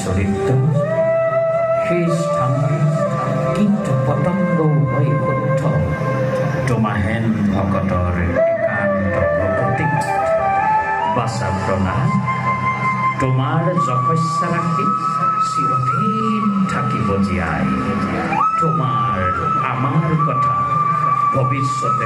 চৰিত্ৰ সেই স্থানৰ কীট পতংগ হৈ শুদ্ধ তোমাহেন ভকতৰ একান্ত ভকতিক বাচা প্ৰণাম। তোমাৰ যশস্যা ৰাখি চিৰদিন থাকিব জীয়াই। তোমাৰ আমাৰ কথা ভৱিষ্যতে